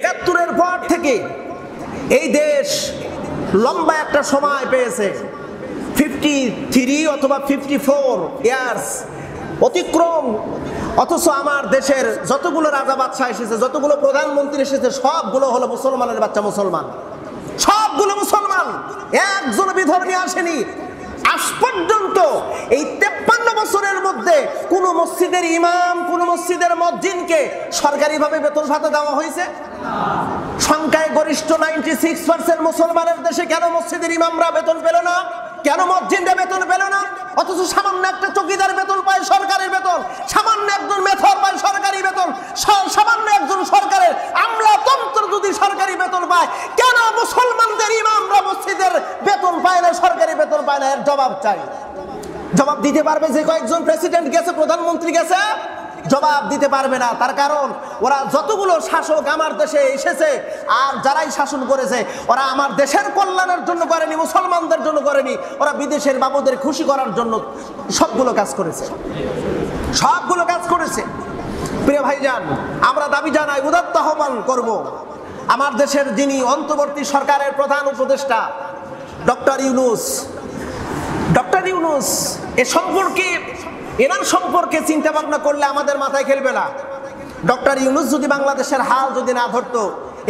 ৭১-এর পর থেকে এই দেশ লম্বা একটা সময় পেয়েছে, 53 অথবা 54 ইয়ার্স অতিক্রম। অথচ আমার দেশের যতগুলো রাজা বাদশাহ এসেছে, যতগুলো প্রধানমন্ত্রী এসেছে, সবগুলো হলো মুসলমানের বাচ্চা মুসলমান, সবগুলো মুসলমান, একজন বিধর্মী আসেনি। আজ পর্যন্ত এই 53 বছরের মধ্যে কোন মসজিদের ইমাম, কোন মসজিদের মুয়াজ্জিনকে সরকারিভাবে বেতন ভাতা দেওয়া হয়েছে? সংখ্যায় গরিষ্ঠ 96% মুসলমানের দেশে কেন মসজিদের ইমামরা বেতন পেল না? কেন মুয়াজ্জিনরা বেতন পেল না? অথচ সামান্য একটা চৌকিদার বেতন পায় সরকারি বেতন, সামান্য একজন মেথর পায় সরকারি বেতন, সামান্য একজন সরকারের আমলাতন্ত্র যদি সরকারি বেতন পায়, কেন মুসলমানদের ইমামরা মসজিদের বেতন পায় না, সরকারি বেতন পায় না? এর জবাব চাই। জবাব দিতে পারবে যে কয়েকজন প্রেসিডেন্ট গেছে, প্রধানমন্ত্রী গেছে? জবাব দিতে পারবে না। তার কারণ ওরা যতগুলো শাসক আমার দেশে এসেছে আর যারাই শাসন করেছে, ওরা আমার দেশের কল্যাণের জন্য করেনি, মুসলমানদের জন্য করেনি, ওরা বিদেশের বাবুদের খুশি করার জন্য সবগুলো কাজ করেছে, সবগুলো কাজ করেছে। প্রিয় ভাইজান, আমরা দাবি জানাই, উদাত্ত আহ্বান করব, আমার দেশের যিনি অন্তর্বর্তী সরকারের প্রধান উপদেষ্টা ডক্টর ইউনূস এনার সম্পর্কে চিন্তা ভাবনা করলে আমাদের মাথায় খেলবে না। ডক্টর ইউনূস যদি বাংলাদেশের হাল যদি না ধরতো,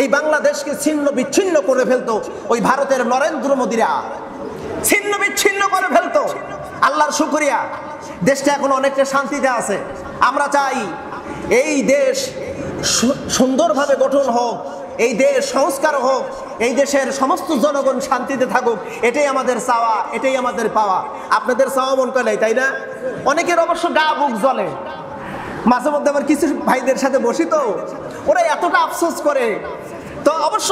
এই বাংলাদেশকে ছিন্ন বিচ্ছিন্ন করে ফেলতো ওই ভারতের নরেন্দ্র মোদীরা, ছিন্ন বিচ্ছিন্ন করে ফেলতো। আল্লাহর শুকরিয়া, দেশটা এখন অনেকটা শান্তিতে আছে। আমরা চাই এই দেশ সুন্দরভাবে গঠন হোক, এই দেশ সংস্কার হোক, এই দেশের সমস্ত জনগণ শান্তিতে থাকুক, এটাই আমাদের চাওয়া, এটাই আমাদের পাওয়া। আপনাদের চাওয়া মন করে, তাই না? অনেকের অবশ্য গা বুক জ্বলে। মাঝে মধ্যে আমার কিছু ভাইদের সাথে বসি, তো ওরা এতটা আফসোস করে। তো অবশ্য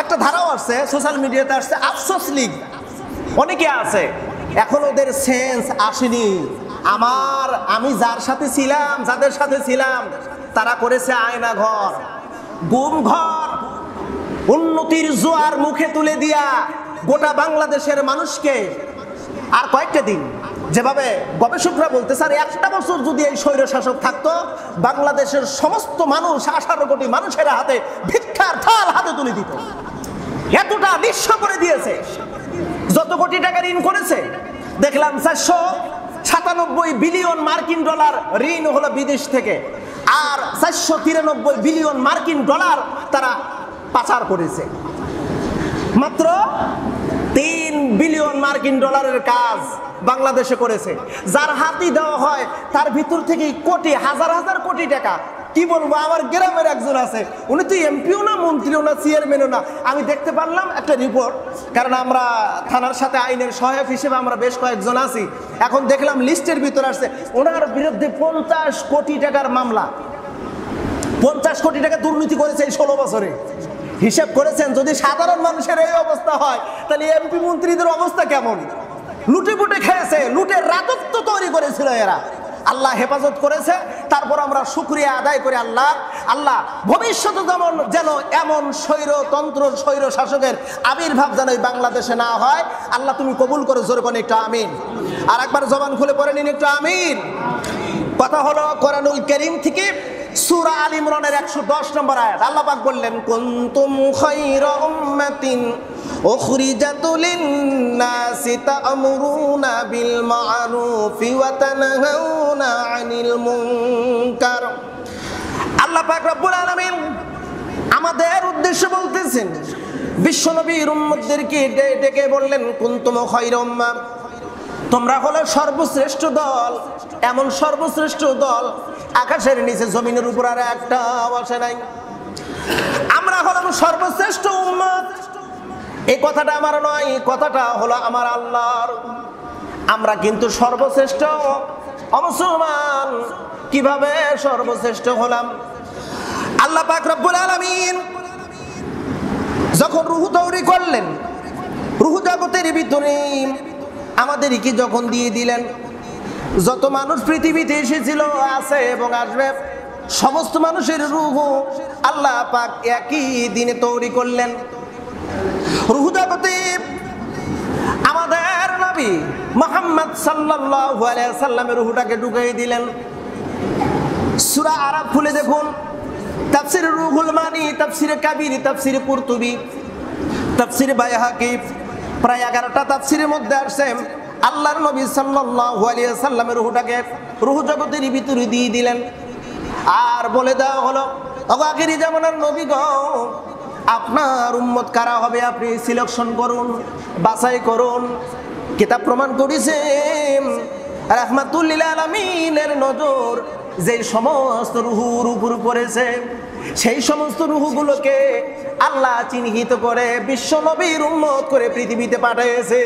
একটা ধারাও আসছে, সোশ্যাল মিডিয়াতে আসছে, আফসোস লীগ অনেকে আছে, এখন ওদের সেন্স আসেনি। আমি যার সাথে ছিলাম, যাদের সাথে ছিলাম, তারা করেছে আয়না ঘর, গুম ঘর, উন্নতির জোয়ার মুখে তুলে দিয়া গোটা বাংলাদেশের মানুষকে। আর কয়েকটা দিন, যেভাবে গবেষকরা বলতে স্যার, একটা বছর যদি এই স্বৈর শাসক থাকতো, বাংলাদেশের সমস্ত মানুষ, 18 কোটি মানুষের হাতে ভিক্ষার থাল হাতে তুলে দিত। এতটা নিঃস্ব করে দিয়েছে। যত কোটি টাকা ঋণ করেছে দেখলাম, 497 বিলিয়ন মার্কিন ডলার ঋণ হলো বিদেশ থেকে, আর 493 বিলিয়ন মার্কিন ডলার তারা পাচার করেছে। মাত্র 3 বিলিয়ন মার্কিন ডলারের কাজ বাংলাদেশে করেছে। যার হাতি দেওয়া হয় তার ভিতর থেকে কোটি, হাজার হাজার কোটি টাকা। কি বলবো, আমার গ্রামের একজন আছে, উনি তো এমপিও না, মন্ত্রীও না, চেয়ারম্যানও না। আমি দেখতে পারলাম একটা রিপোর্ট, কারণ আমরা থানার সাথে আইনের সহায়ক হিসেবে আমরা বেশ কয়েকজন আছি। এখন দেখলাম লিস্টের ভিতরে আসছে ওনার বিরুদ্ধে 50 কোটি টাকার মামলা, 50 কোটি টাকা দুর্নীতি করেছে এই 16 বছরে। হিসাব করেছেন, যদি সাধারণ মানুষের এই অবস্থা হয়, তাহলে এমপি মন্ত্রীদের অবস্থা কেমন? লুটে পুটে খেয়েছে, লুটের রাজত্ব তৈরি করেছিল এরা। আল্লাহ হেফাজত করেছে। তারপর আমরা শুকরিয়া আদায় করি আল্লাহ ভবিষ্যতে যেন এমন স্বৈরতন্ত্র, স্বৈর শাসকের আবির্ভাব যেন বাংলাদেশে না হয়। আল্লাহ তুমি কবুল করে, জোরে কোন একটু আমিন। আর একবার জবান খুলে পড়ে নিন একটু আমিন। কথা হলো কোরআনুল কারীম থেকে সূরা আল ইমরানের 110 নম্বর আয়াত। আল্লাহ পাক বললেন, কুনতুম খায়রা উম্মাতিন উখরিজাত লিন-নাসি তা'মুরুনা বিল মা'রুফি ওয়া তানহাউনা আনিল মুনকার। আল্লাহ পাক রব্বুল আলামিন আমাদের উদ্দেশ্যে বলতেছেন, বিশ্বনবীর উম্মতদেরকে ডেকে বললেন, কুনতুম খায়রা উম্মাহ, তোমরা হলো সর্বশ্রেষ্ঠ দল। এমন সর্বশ্রেষ্ঠ দল আকাশের নিচে জমিনের উপর আর একটা বসে নাই। আমরা হলাম সর্বশ্রেষ্ঠ উম্মত। এই কথাটা আমার নয়, কথাটা হলো আমার আল্লাহর। আমরা কিন্তু সর্বশ্রেষ্ঠ মুসলমান। কিভাবে সর্বশ্রেষ্ঠ হলাম? আল্লাহ পাক রব্বুল আলামিন যখন রূহ তৈরি করলেন, রূহ জগতের ভিতরে আমাদেরকে যখন দিয়ে দিলেন, যত মানুষ পৃথিবীতে এসেছিল, আছে এবং আসবে, সমস্ত মানুষের রূহ আল্লাহ পাক একই দিনে তৈরি করলেন। রূহ জগতে আমাদের নবী মুহাম্মদ সাল্লাল্লাহু আলাইহি সাল্লামের রূহটাকে ঢুকিয়ে দিলেন। সূরা আরাফ খুলে দেখুন, তাফসির রুহুল মানি, তাফসির কাবির, তাফসির কুরতুবী, তাফসির বাইহাকি, প্রায় 11টা তাফসিরের মধ্যে আসছে আল্লাহর নবী সাল্লাল্লাহু আলাইহি ওয়াসাল্লামের রূহটাকে রূহ জগতের ভিতরে দিয়ে দিলেন। আর বলে দেওয়া হলো, আখিরি জামানার নবী গো, আপনার উম্মত কারা হবে আপনি সিলেকশন করুন, বাছাই করুন। কিতাব প্রমাণ করেছে রাহমাতুল লিল আলামিনের নজর যে সমস্ত রূহুর উপর পড়েছে, সেই সমস্ত রূহগুলোকে আল্লাহ চিহ্নিত করে বিশ্ব নবীর উম্মত করে পৃথিবীতে পাঠিয়েছে।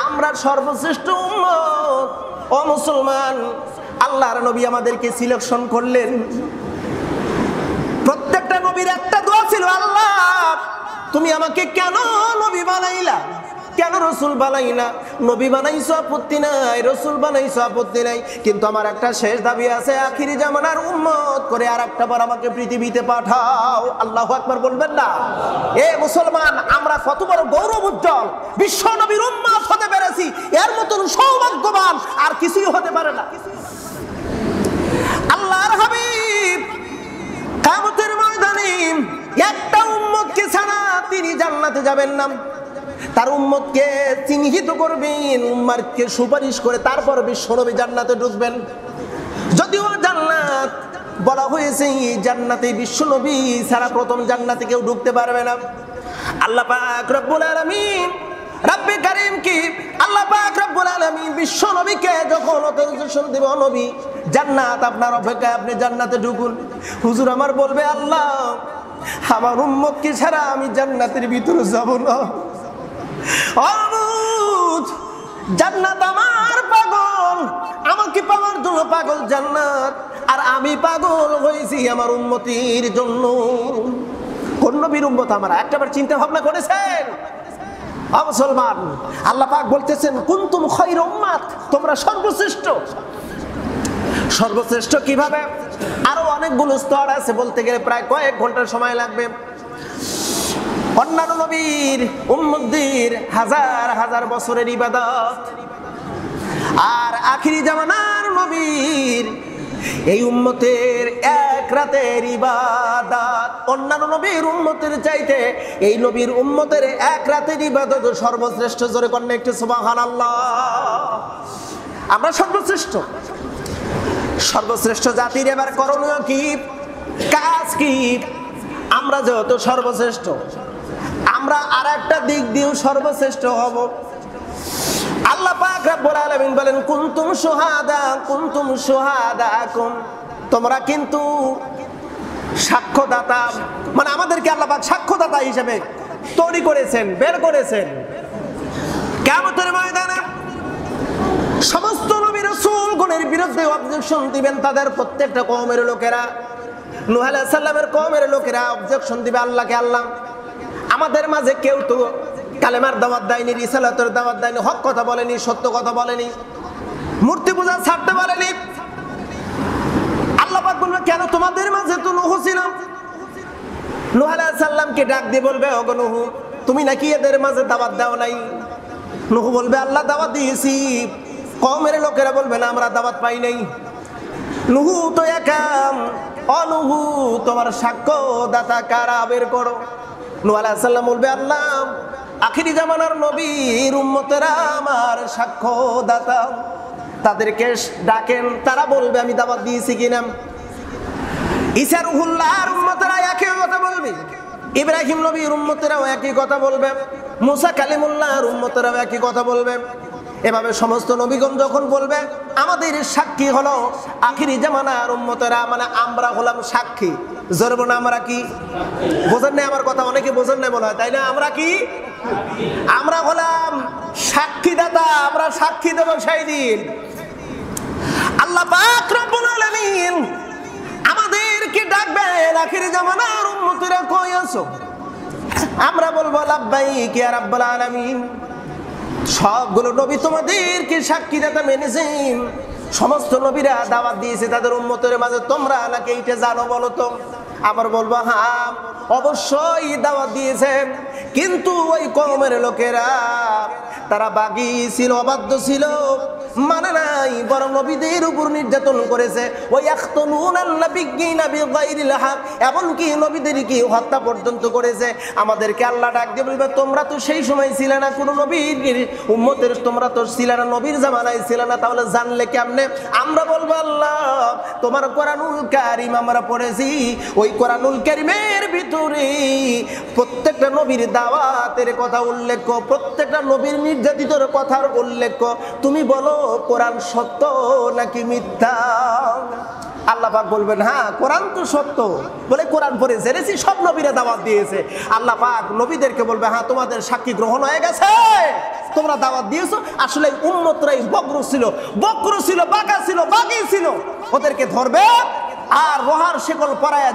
আমরা সর্বশ্রেষ্ঠ উম্মত। ও মুসলমান, আল্লাহর নবী আমাদেরকে সিলেকশন করলেন। প্রত্যেকটা নবীর একটা দোয়া ছিল, আল্লাহ তুমি আমাকে কেন নবী বানাইলা, কেন রসুল বানাইলা? নবী বানাইছো আপত্তি নাই, রসুল বানাইছো আপত্তি নাই, কিন্তু আমার একটা শেষ দাবি আছে, আখিরি জামানার উম্মত করে আর একটা বার আমাকে পৃথিবীতে পাঠাও। আল্লাহু আকবার বলবেন না? এ মুসলমান, আমরা কত বড় গৌরব উজ্জ্বল, বিশ্ব নবীর উম্মত হতে পেরেছি। এর মতন সৌভাগ্যবান আর কিছুই হতে পারে না। আল্লাহর হাবিব কিয়ামতের ময়দানে একটা উম্মতকে ছাড়া তিনি জান্নাতে যাবেন না। তার উম্মতকে চিহ্নিত করবেন, উম্মারকে সুপারিশ করে তারপর বিশ্বনবী জান্নাতে ঢুকবেন। যদিও জান্নাত বলা হয়েছে, জান্নাতে বিশ্বনবী ছাড়া প্রথম জান্নাতে কেউ ঢুকতে পারবে না। আল্লাহ পাক রব্বুল আলামিন, রব্বে কারীম কি আল্লাহ পাক রব্বুল আলামিন বিশ্বনবীকে যখন অথরাইজেশন দেব, নবী জান্নাত আপনার অপেক্ষায়, আপনি জান্নাতে ঢুকুন। হুজুর আমার বলবে, আল্লাহ আমার উম্মতকে ছাড়া আমি জান্নাতের ভিতরে যাব না। জান্নাত আমার পাগল, আমাকে পাওয়ার জন্য পাগল জান্নাত, আর আমি পাগল হয়েছি আমার উম্মতির জন্য। কোন নবীর উম্মত আমরা একটাবার চিন্তা ভাবনা করেছেন? মুসলমান, আল্লাহ পাক বলতেছেন কুনতুম খায়রা উম্মাত, তোমরা সর্বশ্রেষ্ঠ। সর্বশ্রেষ্ঠ কিভাবে? আরো অনেকগুলো স্তর আছে, বলতে গেলে প্রায় কয়েক ঘন্টার সময় লাগবে। অন্যান্য নবীর উম্মতদের হাজার হাজার বছরের ইবাদত, আর আখিরি জামানার নবীর এই উম্মতের এক রাতের ইবাদত অন্যান্য নবীর উম্মতের চাইতে এই নবীর উম্মতের এক রাতের ইবাদত সর্বশ্রেষ্ঠ। জোরে কন্যা একটু সুবহানাল্লাহ। আমরা সর্বশ্রেষ্ঠ, সর্বশ্রেষ্ঠ জাতির এবার করণীয় কি, কাজ কি? আমরা যেহেতু সর্বশ্রেষ্ঠ, আমরা আর একটা দিক দিয়েও সর্বশ্রেষ্ঠ হব। আল্লাহ পাক রব্বুল আলামিন বলেন কুনতুম শুহাদাকুম, তোমরা কিন্তু সাক্ষ্যদাতা, মানে আমাদেরকে আল্লাহ পাক সাক্ষ্যদাতা হিসেবে তৈরি করেছেন, বের করেছেন। কিয়ামতের ময়দানে সমস্ত নবী রাসূলগণের বিরুদ্ধে অবজেকশন দিবেন তাদের প্রত্যেকটা কওমের লোকেরা। নূহ আলাইহিস সালামের কওমের লোকেরা অবজেকশন দিবে আল্লাহকে, আল্লাহ আমাদের মাঝে কেউ তো কালেমার দাওয়াত দেয়নি, রিসালাতের দাওয়াত দেয়নি, হক কথা বলেনি, সত্য কথা বলেনি, মূর্তি পূজা ছাড়তে বলেনি। আল্লাহ পাক বলবে কেন? তোমাদের মাঝে তো নূহ ছিল। নূহ আলাইহিস সালামকে ডাক দিয়ে বলবে, ওগো নূহ, তুমি নাকি এদের মাঝে দাওয়াত দাও নাই? নূহ বলবে, আল্লাহ দাওয়াত দিয়েছি। কওমের লোকেরা বলবে, না আমরা দাওয়াত পাই নাই। নূহ তো একা। ও নূহ, তোমার সাক্ষ্যদাতা কারা, বের করো। নূহ আলাইহিস সালাম বলবে, আল্লাহ আখিরি জামানার নবীর উম্মতেরা আমার সাক্ষ্যদাতা, তাদেরকে ডাকেন। তারা বলবে আমি দাওয়াত দিয়েছি কিনা। ঈসা রূহুল্লাহর উম্মতেরা একই কথা বলবে, ইব্রাহিম নবীর উম্মতেরাও একই কথা বলবে, মুসা কালিমুল্লাহর উম্মতেরাও একই কথা বলবে। এভাবে সমস্ত নবীগণ যখন বলবে, আমাদের সাক্ষী হলো আখিরি জামানার উম্মতেরা, মানে আমরা হলাম সাক্ষী। জোরে বলুন আমরা কি? বোঝেন না আমার কথা? অনেকে বোঝেন না মনে হয়, তাই না? আমরা কি? আমরা হলাম সাক্ষীদাতা, আমরা সাক্ষী দেব সেই দিন। আল্লাহ পাক রব্বুল আলামিন আমাদেরকে ডাকবেন, আখিরি জামানার উম্মতেরা কই আছো? আমরা বলবো লাব্বাইক ইয়া রাব্বুল আলামিন। সবগুলো নবী তোমাদেরকে সাক্ষীদাতা মেনেছেন, সমস্ত নবীরা দাওয়াত দিয়েছে তাদের উম্মতের মাঝে, তোমরা নাকি এইটা জানো বলো তো? আবার বলবো হ্যাঁ অবশ্যই দাওয়াত দিয়েছেন, কিন্তু ওই কওমের লোকেরা তারা বাগী ছিল, অবাধ্য ছিল, মানে নাই, বরং নবীদের উপর নির্যাতন করেছে। ওই ইয়াকতুলুনান নাবিয়্যিনা বিগাইরিল হক, এমনকি নবীদেরকে হত্যা পর্যন্ত করেছে। আমাদেরকে আল্লাহ ডাক দিয়ে বলবে তোমরা তো সেই সময় ছিলে না, কোনো নবীর উম্মতের তোমরা তো ছিলে না, নবীর জামানায় ছিলে না, তাহলে জানলে কেমনে? আমরা বলবো আল্লাহ তোমার কোরআনুল কারীম আমরা পড়েছি, ওই কোরআনুল কারীমের ভিতরে প্রত্যেকটা নবীর দাওয়াতের কথা উল্লেখ, প্রত্যেকটা নবীর নির্যাতিতর কথার উল্লেখ। তুমি বলো কোরআন সত্য নাকি মিথ্যা? আল্লাহ পাক বলবেন হ্যাঁ কোরআন তো সত্য, বলে কোরআন পড়ে জেনেছি সব নবীরা দাওয়াত দিয়েছে। আল্লাহ পাক নবীদেরকে বলবে হ্যাঁ তোমাদের সাক্ষী গ্রহণ হয়ে গেছে, তোমরা দাওয়াত দিয়েছো। আসলে উম্মতরাই বক্র ছিল, বাঁকা ছিল, বাগী ছিল, ওদেরকে ধরবে আর লোহার শেকল পরায়া